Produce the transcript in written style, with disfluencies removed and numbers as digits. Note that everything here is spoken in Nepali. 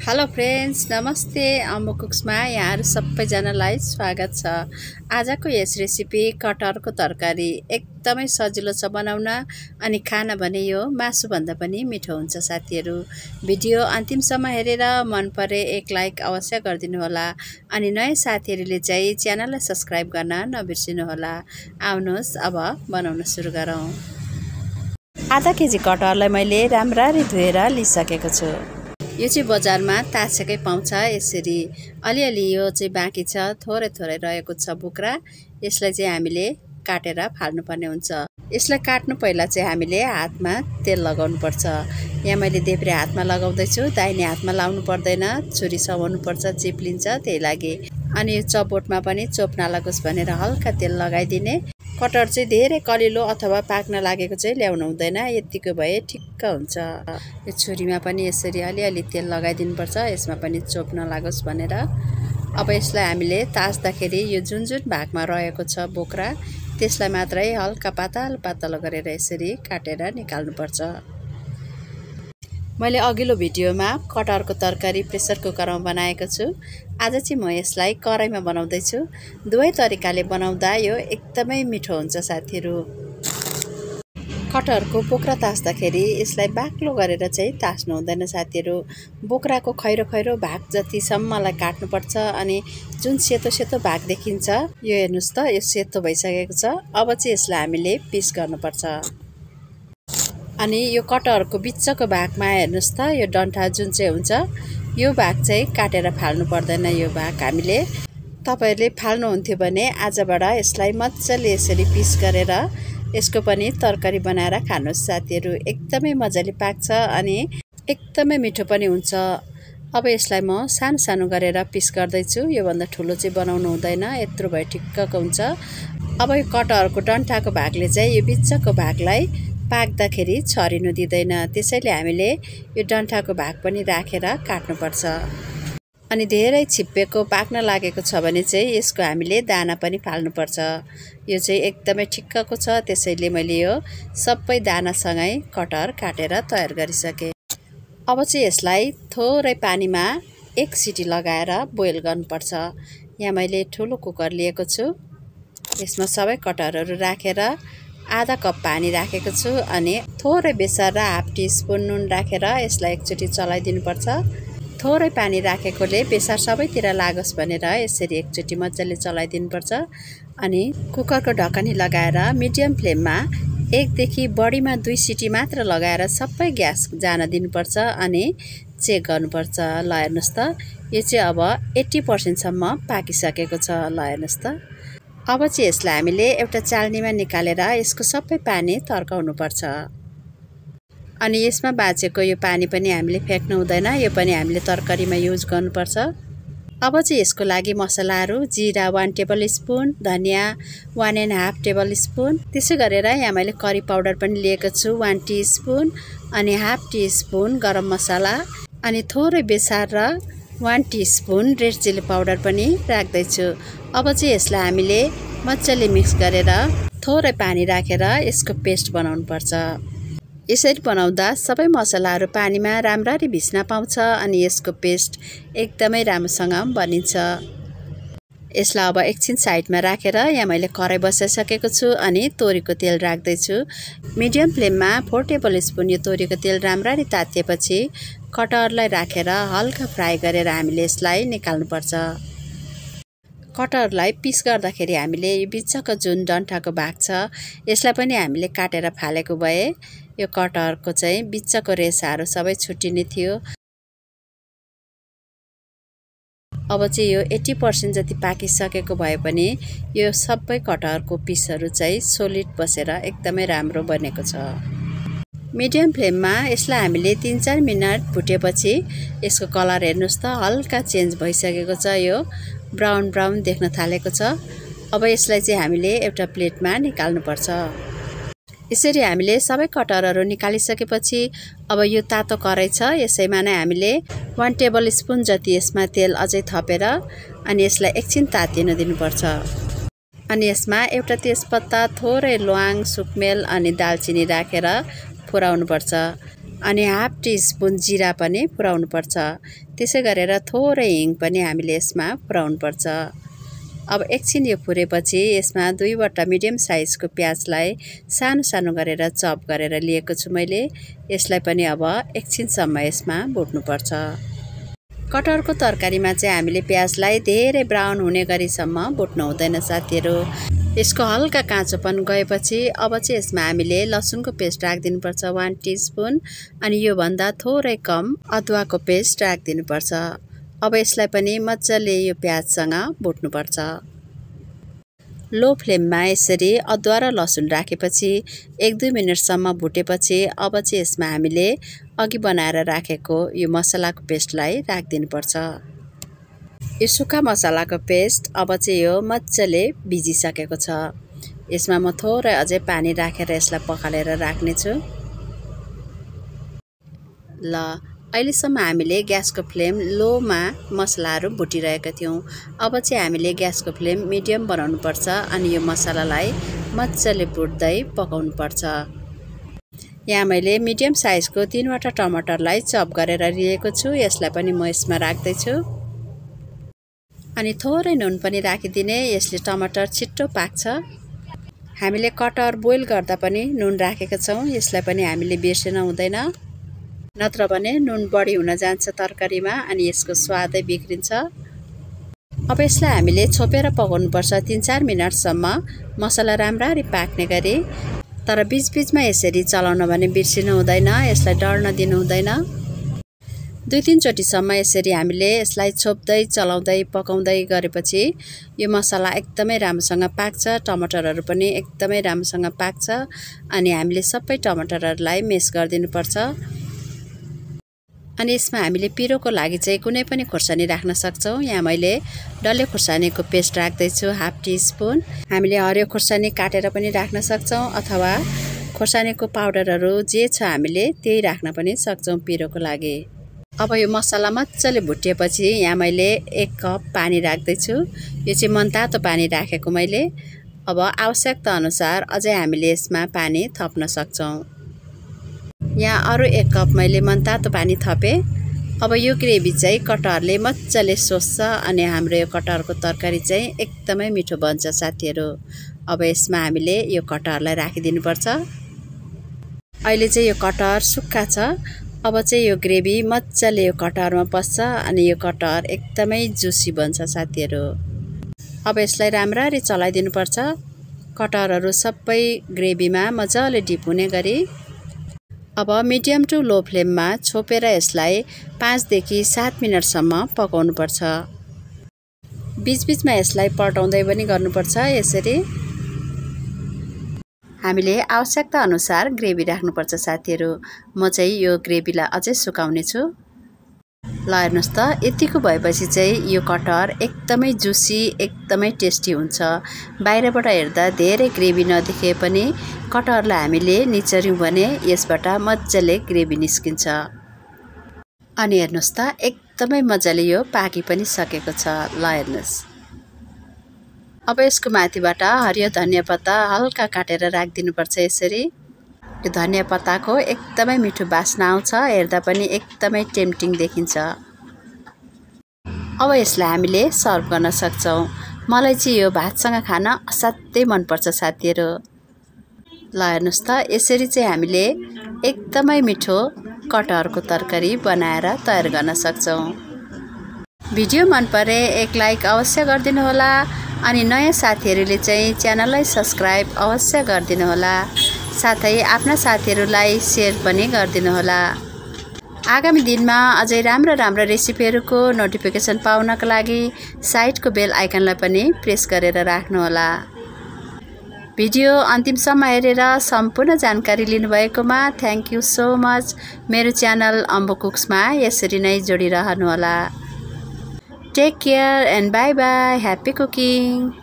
हेलो फ्रेन्ड्स, नमस्ते। अम्मु कुक्समा यहाँहरू सबैजनालाई स्वागत छ। आजको यस रेसिपी कटहरको तरकारी एकदमै सजिलो छ बनाउन अनि खान भने यो मासुभन्दा पनि मिठो हुन्छ। साथीहरू, भिडियो अन्तिमसम्म हेरेर मन परे एक लाइक अवश्य गरिदिनु होला अनि नयाँ साथीहरूले चाहिँ च्यानललाई सब्स्क्राइब गर्न नबिर्सिनु होला। आउनुहोस् अब बनाउन सुरु गरौँ। आधा केजी कटहरलाई मैले राम्ररी धोएर लिइसकेको छु। यो चाहिँ बजारमा ताछेकै पाउँछ। यसरी अलिअलि यो चाहिँ बाँकी छ, थोरै थोरै रहेको छ बोक्रा। यसलाई चाहिँ हामीले काटेर फाल्नुपर्ने हुन्छ। यसलाई काट्नु पहिला चाहिँ हामीले हातमा तेल लगाउनु पर्छ। यहाँ मैले देब्रे हातमा लगाउँदैछु, दाहिने हातमा लाउनु पर्दैन, छुरी समाउनु पर्छ, चिप्लिन्छ त्यही लागि। अनि यो चपोटमा पनि चोप नलागोस् भनेर हल्का तेल लगाइदिने। कटहर चाहिँ धेरै कलिलो अथवा पाक्न लागेको चाहिँ ल्याउनु हुँदैन, यतिको भए ठिक्क हुन्छ। यो छुरीमा पनि यसरी अलिअलि तेल लगाइदिनुपर्छ, यसमा पनि चोप नलागोस् भनेर। अब यसलाई हामीले तास्दाखेरि यो जुन जुन भागमा रहेको छ बोक्रा, त्यसलाई मात्रै हल्का पातलो पातलो गरेर यसरी काटेर निकाल्नुपर्छ। मैले अघिल्लो भिडियोमा कटहरको तरकारी प्रेसर कुकरमा बनाएको छु। आज चाहिँ म यसलाई कराईमा बनाउँदैछु। दुवै तरिकाले बनाउँदा यो एकदमै मिठो हुन्छ। साथीहरू, कटहरको बोक्रा तास्दाखेरि यसलाई बाक्लो गरेर चाहिँ तास्नु हुँदैन। साथीहरू, बोक्राको खैरो खैरो भाग जतिसम्मलाई काट्नुपर्छ। अनि जुन सेतो सेतो भाग देखिन्छ यो हेर्नुहोस् त, यो सेतो भइसकेको छ। अब चाहिँ यसलाई हामीले पिस गर्नुपर्छ। अनि यो कटहरको बिचको भागमा हेर्नुहोस् त, यो डन्ठा जुन चाहिँ हुन्छ यो भाग चाहिँ काटेर फाल्नु पर्दैन। यो भाग हामीले तपाईँहरूले फाल्नुहुन्थ्यो भने आजबाट यसलाई मजाले यसरी पिस गरेर यसको पनि तरकारी बनाएर खानुहोस्। साथीहरू, एकदमै मजाले पाक्छ अनि एकदमै मिठो पनि हुन्छ। अब यसलाई म सानो सानो गरेर पिस गर्दैछु। योभन्दा ठुलो चाहिँ बनाउनु हुँदैन, यत्रो भए ठिक्कको हुन्छ। अब यो कटहरको डन्ठाको भागले चाहिँ यो बिचको भागलाई पाक्दाखेरि छरिनु दिँदैन, त्यसैले हामीले यो डन्ठाको भाग पनि राखेर काट्नुपर्छ। अनि धेरै छिप्पेको पाक्न लागेको छ भने चाहिँ यसको हामीले दाना पनि फाल्नुपर्छ। यो चाहिँ एकदमै ठिक्कको छ, त्यसैले मैले यो सबै दानासँगै कटहर काटेर तयार गरिसकेँ। अब चाहिँ यसलाई थोरै पानीमा एक सिटी लगाएर बोइल गर्नुपर्छ। यहाँ मैले ठुलो कुकर लिएको छु, यसमा सबै कटहरहरू राखेर आधा कप पानी राखेको छु अनि थोरै बेसार र हाफ टिस्पुन नुन राखेर यसलाई एकचोटि चलाइदिनुपर्छ। थोरै पानी राखेकोले बेसार सबैतिर लागोस् भनेर यसरी एकचोटि मजाले चलाइदिनुपर्छ। अनि कुकरको ढकनी लगाएर मिडियम फ्लेममा एकदेखि बढीमा 2 सिटी मात्र लगाएर सबै ग्यास जान दिनुपर्छ अनि चेक गर्नुपर्छ। ल हेर्नुहोस् त, यो चाहिँ अब 80% सम्म पाकिसकेको छ। ल हेर्नुहोस् त, अब चाहिँ यसलाई हामीले एउटा चाल्नीमा निकालेर यसको सबै पानी तर्काउनुपर्छ। अनि यसमा बाँचेको यो पानी पनि हामीले फ्याँक्नु हुँदैन, यो पनि हामीले तरकारीमा युज गर्नुपर्छ। अब चाहिँ यसको लागि मसलाहरू: जिरा 1 टेबल स्पुन, धनियाँ 1.5 टेबल स्पुन, त्यसै गरेर यहाँ मैले करी पाउडर पनि लिएको छु 1 टीस्पुन, अनि हाफ टीस्पुन गरम मसला, अनि थोरै बेसार र 1 टीस्पुन रेड चिली पाउडर पनि राख्दैछु। अब चाहिँ यसलाई हामीले मजाले मिक्स गरेर थोरै पानी राखेर यसको पेस्ट बनाउनुपर्छ। यसरी बनाउँदा सबै मसलाहरू पानीमा राम्ररी भिज्न पाउँछ अनि यसको पेस्ट एकदमै राम्रोसँग बनिन्छ। यसलाई अब एकछिन साइडमा राखेर यहाँ मैले कराई बसाइसकेको छु अनि तोरीको तेल राख्दैछु। मिडियम फ्लेममा 4 टेबल स्पुन यो तोरीको तेल राम्ररी तातिएपछि कटहरलाई राखेर हल्का फ्राई गरेर हामीले यसलाई निकाल्नुपर्छ। कटहरलाई पिस गर्दाखेरि हामीले यो बिचको जुन डन्ठाको भाग छ यसलाई पनि हामीले काटेर फालेको भए यो कटहरको चाहिँ बिचको रेसाहरू सबै छुट्टिने थियो। अब चाहिँ यो 80% जति पाकिसकेको भए पनि यो सबै कटहरको पिसहरू चाहिँ सोलिड बसेर एकदमै राम्रो बनेको छ। मिडियम फ्लेममा यसलाई हामीले 3-4 मिनट भुटेपछि यसको कलर हेर्नुहोस् त, हल्का चेन्ज भइसकेको छ, यो ब्राउन ब्राउन देख्न थालेको छ। अब यसलाई चाहिँ हामीले एउटा प्लेटमा निकाल्नुपर्छ। यसरी हामीले सबै कटहरहरू निकालिसकेपछि अब यो तातो कराई छ, यसैमा नै हामीले 1 टेबल स्पुन जति यसमा तेल अझै थपेर अनि यसलाई एकछिन तातिन दिनुपर्छ। अनि यसमा एउटा तेजपत्ता, थोरै ल्वाङ, सुकमेल अनि दालचिनी राखेर फुराउनुपर्छ। अनि हाफ टीस्पुन जिरा पनि पुर्याउनुपर्छ। त्यसै गरेर थोरै हिङ पनि हामीले यसमा पुर्याउनुपर्छ। अब एकछिन यो फुरेपछि यसमा 2वटा मिडियम साइजको प्याजलाई सानो सानो गरेर चप गरेर लिएको छु मैले। यसलाई पनि अब एकछिनसम्म यसमा भुट्नुपर्छ। कटहरको तरकारीमा चाहिँ हामीले प्याजलाई धेरै ब्राउन हुने गरीसम्म भुट्नु हुँदैन साथीहरू। यसको हल्का काँचोपन गएपछि अब चाहिँ यसमा हामीले लसुनको पेस्ट राखिदिनुपर्छ 1 टीस्पुन अनि योभन्दा थोरै कम अदुवाको पेस्ट राखिदिनुपर्छ। अब यसलाई पनि मजाले यो प्याजसँग भुट्नुपर्छ। लो फ्लेममा यसरी अदुवा र लसुन राखेपछि 1-2 मिनेटसम्म भुटेपछि अब चाहिँ यसमा हामीले अघि बनाएर राखेको यो मसलाको पेस्टलाई राखिदिनुपर्छ। यो सुक्खा मसलाको पेस्ट अब चाहिँ यो मजाले भिजिसकेको छ। यसमा म थोरै अझै पानी राखेर यसलाई पखालेर राख्नेछु। ल अहिलेसम्म हामीले ग्यासको फ्लेम लोमा मसलाहरू भुटिरहेका थियौँ। अब चाहिँ हामीले ग्यासको फ्लेम मिडियम बनाउनुपर्छ अनि यो मसलालाई मजाले भुट्दै पकाउनुपर्छ। यहाँ मैले मिडियम साइजको 3वटा टमाटरलाई चप गरेर लिएको छु। यसलाई पनि म यसमा राख्दैछु अनि थोरै नुन पनि राखिदिने। यसले टमाटर छिट्टो पाक्छ। हामीले कटहर बोइल गर्दा पनि नुन राखेका छौँ। यसलाई पनि हामीले बिर्सिन हुँदैन, नत्र भने नुन बढी हुन जान्छ तरकारीमा अनि यसको स्वादै बिग्रिन्छ। अब यसलाई हामीले छोपेर पकाउनुपर्छ 3-4 मिनटसम्म मसला राम्ररी पाक्ने गरी। तर बीचबीचमा यसरी चलाउन भने बिर्सिनु हुँदैन, यसलाई डढ्न दिनु हुँदैन। 2-3 चोटिसम्म यसरी हामीले यसलाई छोप्दै चलाउँदै पकाउँदै गरेपछि यो मसला एकदमै राम्रोसँग पाक्छ, टमाटरहरू पनि एकदमै राम्रोसँग पाक्छ अनि हामीले सबै टमाटरहरूलाई मेस गरिदिनुपर्छ। अनि यसमा हामीले पिरोको लागि चाहिँ कुनै पनि खुर्सानी राख्न सक्छौँ। यहाँ मैले डल्ले खुर्सानीको पेस्ट राख्दैछु 1/2 टीस्पुन। हामीले हरियो खुर्सानी काटेर पनि राख्न सक्छौँ अथवा खुर्सानीको पाउडरहरू जे छ हामीले त्यही राख्न पनि सक्छौँ पिरोको लागि। अब यो मसला मजाले भुटिएपछि यहाँ मैले 1 कप पानी राख्दैछु। यो चाहिँ मनतातो पानी राखेको मैले। अब आवश्यकता अनुसार अझै हामीले यसमा पानी थप्न सक्छौँ। यहाँ अरू 1 कप मैले मनतातो पानी थपेँ। अब यो ग्रेभी चाहिँ कटहरले मजाले सोस्छ अनि हाम्रो यो कटहरको तरकारी चाहिँ एकदमै मिठो बन्छ साथीहरू। अब यसमा हामीले यो कटहरलाई राखिदिनुपर्छ। अहिले चाहिँ यो कटहर सुक्खा छ। अब चाहिँ यो ग्रेभी मजाले यो कटहरमा पस्छ अनि यो कटहर एकदमै जुसी बन्छ साथीहरू। अब यसलाई राम्ररी चलाइदिनुपर्छ। कटहरहरू सबै ग्रेभीमा मजाले डिप हुने गरी। अब मिडियम टु लो फ्लेममा छोपेर यसलाई 5 देखि 7 मिनटसम्म पकाउनुपर्छ। बीचबीचमा यसलाई पल्टाउँदै पनि गर्नुपर्छ। यसरी हामीले आवश्यकता अनुसार ग्रेभी राख्नुपर्छ साथीहरू। म चाहिँ यो ग्रेभीलाई अझै सुकाउने छु। ल हेर्नुहोस् त यतिको भएपछि चाहिँ यो कटहर एकदमै जुसी एकदमै टेस्टी हुन्छ। बाहिरबाट हेर्दा धेरै ग्रेभी नदेखिए पनि कटहरलाई हामीले निचर्यौँ भने यसबाट मजाले ग्रेभी निस्किन्छ। अनि हेर्नुहोस् त एकदमै मजाले यो पाकी पनि सकेको छ। ल हेर्नुहोस्। अब यसको माथिबाट हरियो धनिया पत्ता हल्का काटेर राखिदिनुपर्छ यसरी। यो धनिया पत्ताको एकदमै मिठो बास्ना आउँछ, हेर्दा पनि एकदमै टेम्पटिङ देखिन्छ। अब यसलाई हामीले सर्भ गर्न सक्छौँ। मलाई चाहिँ यो भातसँग खान असाध्यै मनपर्छ साथीहरू। ल हेर्नुहोस् त यसरी चाहिँ हामीले एकदमै मिठो कटहरको तरकारी बनाएर तयार गर्न सक्छौँ। भिडियो मन परे 1 लाइक अवश्य गरिदिनु होला अनि नयाँ साथीहरूले चाहिँ च्यानललाई सब्स्क्राइब अवश्य गरिदिनु होला। साथै आफ्ना साथीहरूलाई सेयर पनि गरिदिनु होला। आगामी दिनमा अझै राम्रो रेसिपीहरूको नोटिफिकेसन पाउनका लागि साइडको बेल आइकनलाई पनि प्रेस गरेर राख्नुहोला। भिडियो अन्तिमसम्म हेरेर सम्पूर्ण जानकारी लिनुभएकोमा थ्याङ्क यू सो मच। मेरो च्यानल अम्बो कुक्समा यसरी नै जोडिरहनुहोला। Take care and bye bye. Happy cooking.